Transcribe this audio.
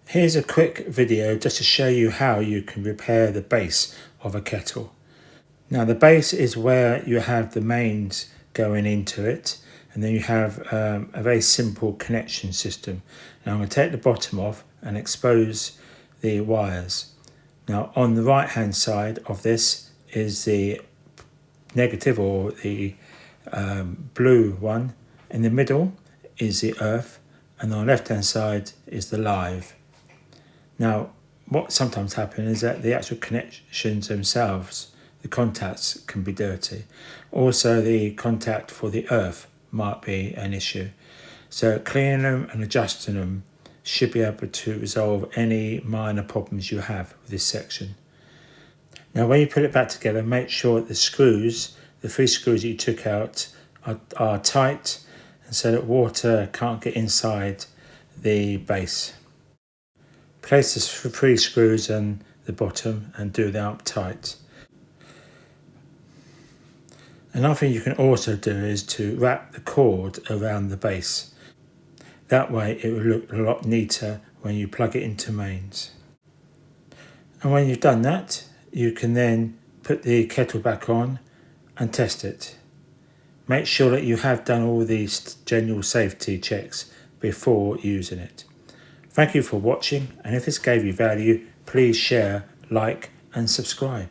Here's a quick video just to show you how you can repair the base of a kettle. Now the base is where you have the mains going into it, and then you have a very simple connection system. Now I'm going to take the bottom off and expose the wires. Now on the right hand side of this is the negative, or the blue one. In the middle is the earth, and on the left hand side is the live. Now what sometimes happens is that the actual connections themselves, the contacts, can be dirty. Also the contact for the earth might be an issue. So cleaning them and adjusting them should be able to resolve any minor problems you have with this section. Now when you put it back together, make sure that the screws, the 3 screws that you took out, are tight, and so that water can't get inside the base. Place the 3 screws on the bottom and do them up tight. Another thing you can also do is to wrap the cord around the base. That way it will look a lot neater when you plug it into mains. And when you've done that, you can then put the kettle back on and test it. Make sure that you have done all these general safety checks before using it. Thank you for watching, and if this gave you value, please share, like and subscribe.